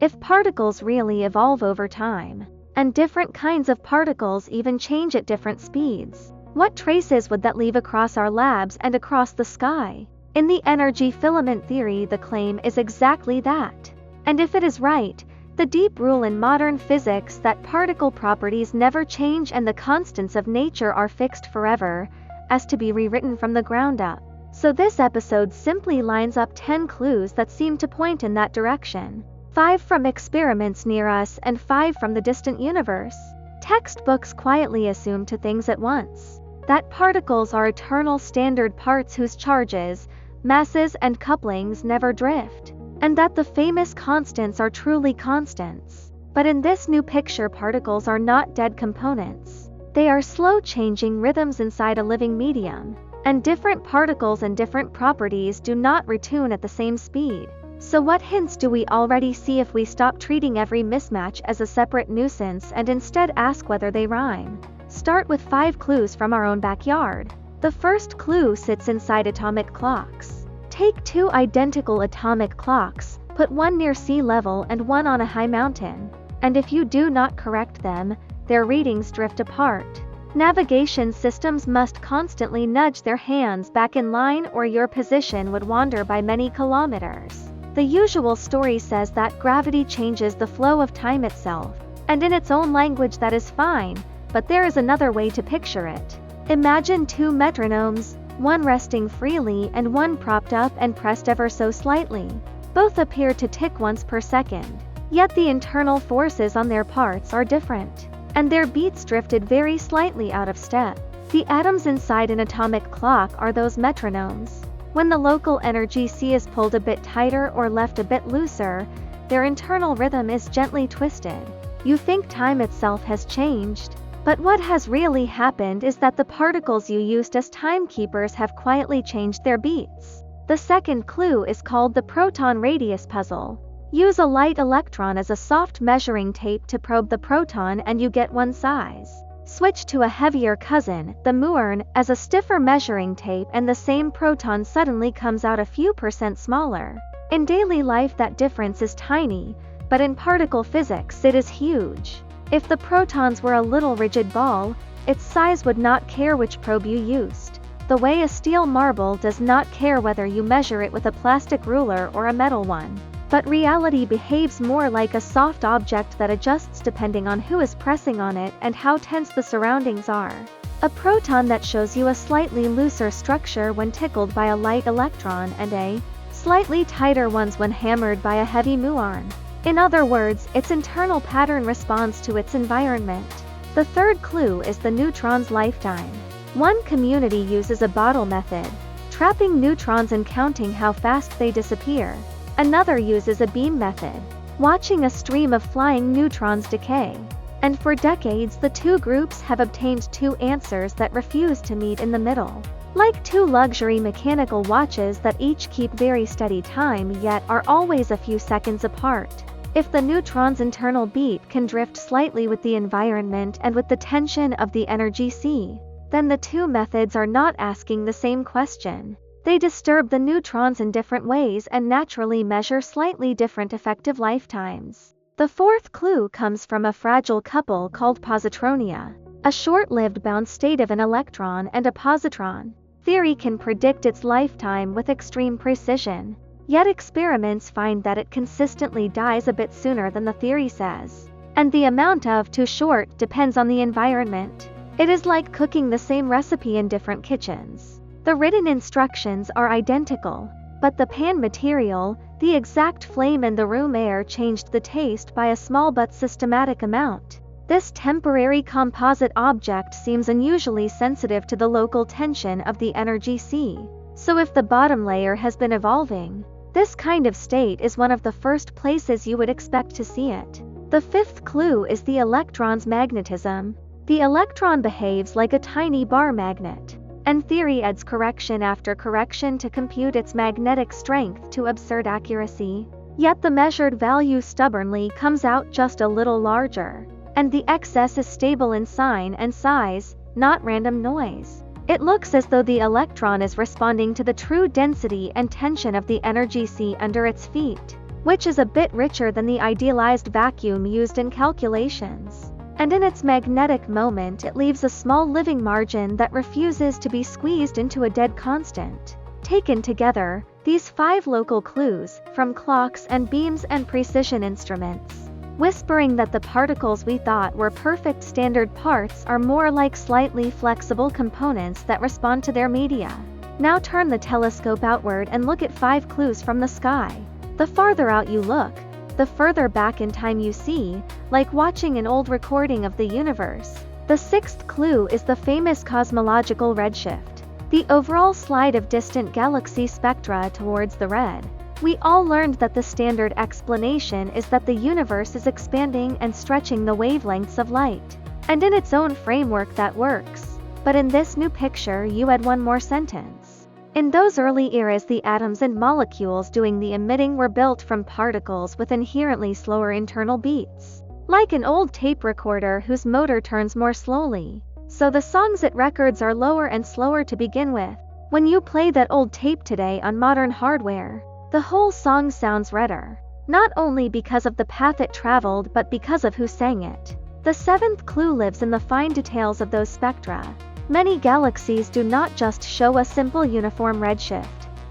if particles really evolve over time, and different kinds of particles even change at different speeds, what traces would that leave across our labs and across the sky? In the energy filament theory, the claim is exactly that. And if it is right, the deep rule in modern physics that particle properties never change and the constants of nature are fixed forever, as to be rewritten from the ground up. So this episode simply lines up 10 clues that seem to point in that direction. 5 from experiments near us and 5 from the distant universe. Textbooks quietly assume two things at once: that particles are eternal standard parts whose charges, masses and couplings never drift, and that the famous constants are truly constants. But in this new picture, particles are not dead components. They are slow changing rhythms inside a living medium, and different particles and different properties do not retune at the same speed. So what hints do we already see if we stop treating every mismatch as a separate nuisance and instead ask whether they rhyme? Start with 5 clues from our own backyard. The first clue sits inside atomic clocks. Take 2 identical atomic clocks, put one near sea level and one on a high mountain, and if you do not correct them, their readings drift apart. Navigation systems must constantly nudge their hands back in line or your position would wander by many kilometers. The usual story says that gravity changes the flow of time itself, and in its own language that is fine, but there is another way to picture it. Imagine 2 metronomes, one resting freely and one propped up and pressed ever so slightly. Both appear to tick once per second, yet the internal forces on their parts are different, and their beats drifted very slightly out of step. The atoms inside an atomic clock are those metronomes. When the local energy C is pulled a bit tighter or left a bit looser, their internal rhythm is gently twisted. You think time itself has changed, but what has really happened is that the particles you used as timekeepers have quietly changed their beats. The second clue is called the proton radius puzzle. Use a light electron as a soft measuring tape to probe the proton and you get one size. Switch to a heavier cousin, the muon, as a stiffer measuring tape and the same proton suddenly comes out a few % smaller. In daily life that difference is tiny, but in particle physics it is huge. If the protons were a little rigid ball, its size would not care which probe you used. The way a steel marble does not care whether you measure it with a plastic ruler or a metal one. But reality behaves more like a soft object that adjusts depending on who is pressing on it and how tense the surroundings are. A proton that shows you a slightly looser structure when tickled by a light electron and a slightly tighter ones when hammered by a heavy muon. In other words, its internal pattern responds to its environment. The third clue is the neutron's lifetime. One community uses a bottle method, trapping neutrons and counting how fast they disappear. Another uses a beam method, watching a stream of flying neutrons decay. And for decades the two groups have obtained 2 answers that refuse to meet in the middle. Like 2 luxury mechanical watches that each keep very steady time yet are always a few seconds apart. If the neutron's internal beat can drift slightly with the environment and with the tension of the energy C, then the 2 methods are not asking the same question. They disturb the neutrons in different ways and naturally measure slightly different effective lifetimes. The fourth clue comes from a fragile couple called positronia, a short-lived bound state of an electron and a positron. Theory can predict its lifetime with extreme precision, yet experiments find that it consistently dies a bit sooner than the theory says. And the amount of too short depends on the environment. It is like cooking the same recipe in different kitchens. The written instructions are identical, but the pan material, the exact flame and the room air changed the taste by a small but systematic amount. This temporary composite object seems unusually sensitive to the local tension of the energy C. So if the bottom layer has been evolving, this kind of state is one of the first places you would expect to see it. The fifth clue is the electron's magnetism. The electron behaves like a tiny bar magnet, and theory adds correction after correction to compute its magnetic strength to absurd accuracy. Yet the measured value stubbornly comes out just a little larger, and the excess is stable in sign and size, not random noise. It looks as though the electron is responding to the true density and tension of the energy C under its feet. which is a bit richer than the idealized vacuum used in calculations. And in its magnetic moment it leaves a small living margin that refuses to be squeezed into a dead constant. Taken together, these 5 local clues, from clocks and beams and precision instruments, whispering that the particles we thought were perfect standard parts are more like slightly flexible components that respond to their media. Now turn the telescope outward and look at 5 clues from the sky. The farther out you look, the further back in time you see, like watching an old recording of the universe. The 6th clue is the famous cosmological redshift, the overall slide of distant galaxy spectra towards the red. We all learned that the standard explanation is that the universe is expanding and stretching the wavelengths of light. And in its own framework that works. But in this new picture you add one more sentence. In those early eras the atoms and molecules doing the emitting were built from particles with inherently slower internal beats. Like an old tape recorder whose motor turns more slowly. So the songs it records are lower and slower to begin with. When you play that old tape today on modern hardware, the whole song sounds redder. Not only because of the path it traveled but because of who sang it. The 7th clue lives in the fine details of those spectra. Many galaxies do not just show a simple uniform redshift.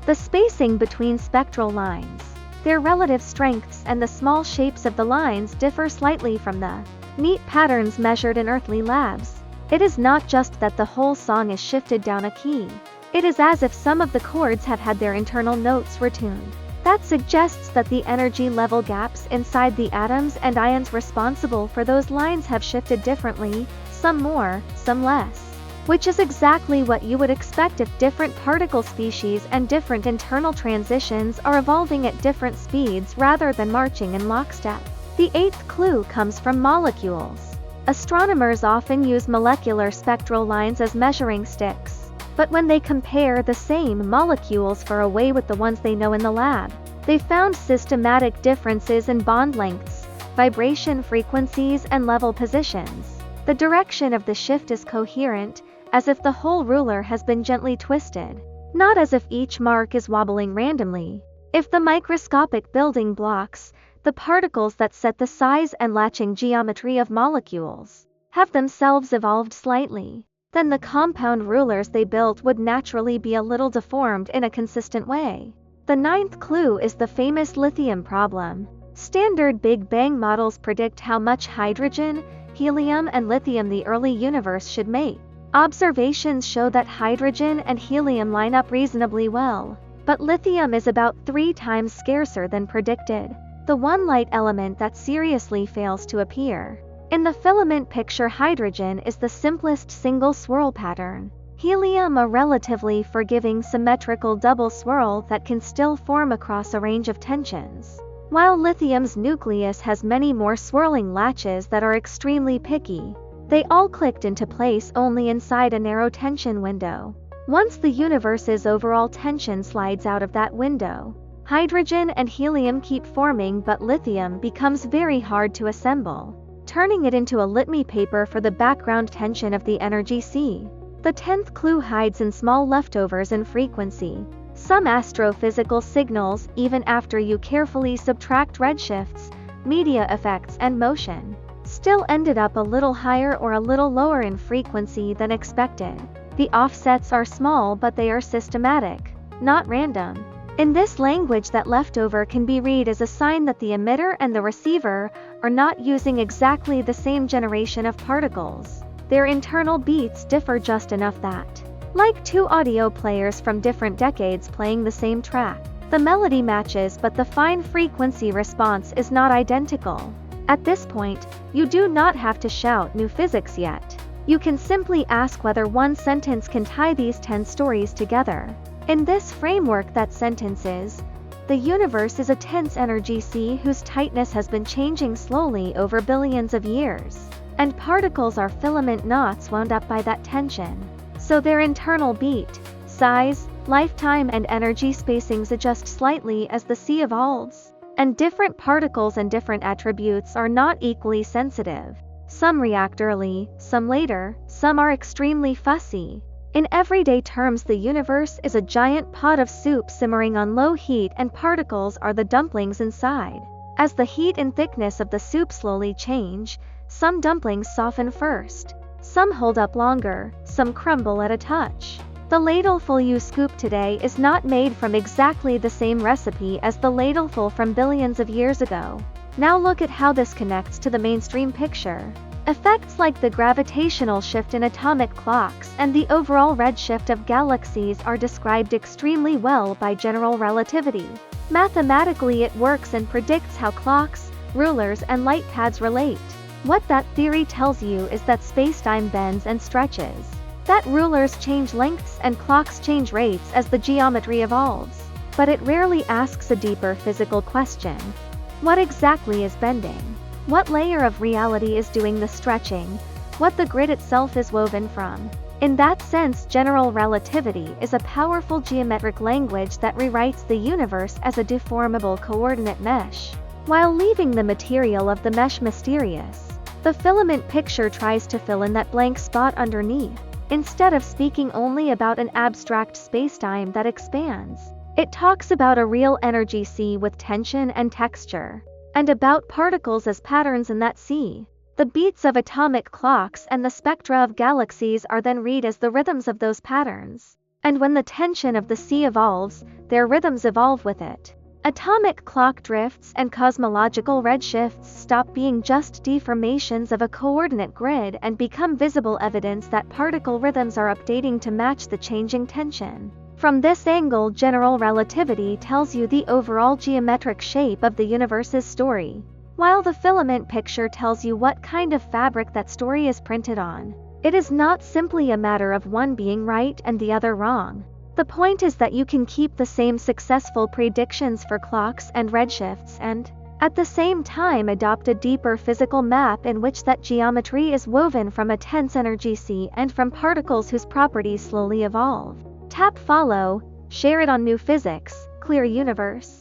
The spacing between spectral lines, their relative strengths and the small shapes of the lines differ slightly from the neat patterns measured in earthly labs. It is not just that the whole song is shifted down a key. It is as if some of the chords have had their internal notes retuned. That suggests that the energy level gaps inside the atoms and ions responsible for those lines have shifted differently, some more, some less. Which is exactly what you would expect if different particle species and different internal transitions are evolving at different speeds rather than marching in lockstep. The 8th clue comes from molecules. Astronomers often use molecular spectral lines as measuring sticks. But when they compare the same molecules far away with the ones they know in the lab, they found systematic differences in bond lengths, vibration frequencies and level positions. The direction of the shift is coherent, as if the whole ruler has been gently twisted, not as if each mark is wobbling randomly. If the microscopic building blocks, the particles that set the size and latching geometry of molecules, have themselves evolved slightly, then the compound rulers they built would naturally be a little deformed in a consistent way. The 9th clue is the famous lithium problem. Standard Big Bang models predict how much hydrogen, helium and lithium the early universe should make. Observations show that hydrogen and helium line up reasonably well, but lithium is about 3 times scarcer than predicted, the one light element that seriously fails to appear. In the filament picture, hydrogen is the simplest single swirl pattern, helium a relatively forgiving symmetrical double swirl that can still form across a range of tensions, while lithium's nucleus has many more swirling latches that are extremely picky. They all clicked into place only inside a narrow tension window. Once the universe's overall tension slides out of that window, hydrogen and helium keep forming, but lithium becomes very hard to assemble, turning it into a litmus paper for the background tension of the energy sea. The 10th clue hides in small leftovers in frequency. Some astrophysical signals, even after you carefully subtract redshifts, media effects and motion, still ended up a little higher or a little lower in frequency than expected. The offsets are small but they are systematic, not random. In this language, that leftover can be read as a sign that the emitter and the receiver are not using exactly the same generation of particles. Their internal beats differ just enough that, like 2 audio players from different decades playing the same track, the melody matches but the fine frequency response is not identical. At this point, you do not have to shout new physics yet. You can simply ask whether one sentence can tie these 10 stories together. In this framework, that sentence is, the universe is a tense energy sea whose tightness has been changing slowly over billions of years, and particles are filament knots wound up by that tension. So their internal beat, size, lifetime and energy spacings adjust slightly as the sea evolves. And different particles and different attributes are not equally sensitive. Some react early, some later, some are extremely fussy. In everyday terms, the universe is a giant pot of soup simmering on low heat, and particles are the dumplings inside. As the heat and thickness of the soup slowly change, some dumplings soften first, some hold up longer, some crumble at a touch. The ladleful you scoop today is not made from exactly the same recipe as the ladleful from billions of years ago. Now look at how this connects to the mainstream picture. Effects like the gravitational shift in atomic clocks and the overall redshift of galaxies are described extremely well by general relativity. Mathematically, it works and predicts how clocks, rulers, and light paths relate. What that theory tells you is that spacetime bends and stretches, that rulers change lengths and clocks change rates as the geometry evolves. But it rarely asks a deeper physical question. What exactly is bending? What layer of reality is doing the stretching? What the grid itself is woven from? In that sense, general relativity is a powerful geometric language that rewrites the universe as a deformable coordinate mesh, while leaving the material of the mesh mysterious. The filament picture tries to fill in that blank spot underneath. Instead of speaking only about an abstract spacetime that expands, it talks about a real energy sea with tension and texture, and about particles as patterns in that sea. The beats of atomic clocks and the spectra of galaxies are then read as the rhythms of those patterns. And when the tension of the sea evolves, their rhythms evolve with it. Atomic clock drifts and cosmological redshifts stop being just deformations of a coordinate grid and become visible evidence that particle rhythms are updating to match the changing tension. From this angle, general relativity tells you the overall geometric shape of the universe's story, while the filament picture tells you what kind of fabric that story is printed on. It is not simply a matter of one being right and the other wrong. The point is that you can keep the same successful predictions for clocks and redshifts and, at the same time, adopt a deeper physical map in which that geometry is woven from a tense energy sea and from particles whose properties slowly evolve. Tap follow, share it on New Physics, Clear Universe.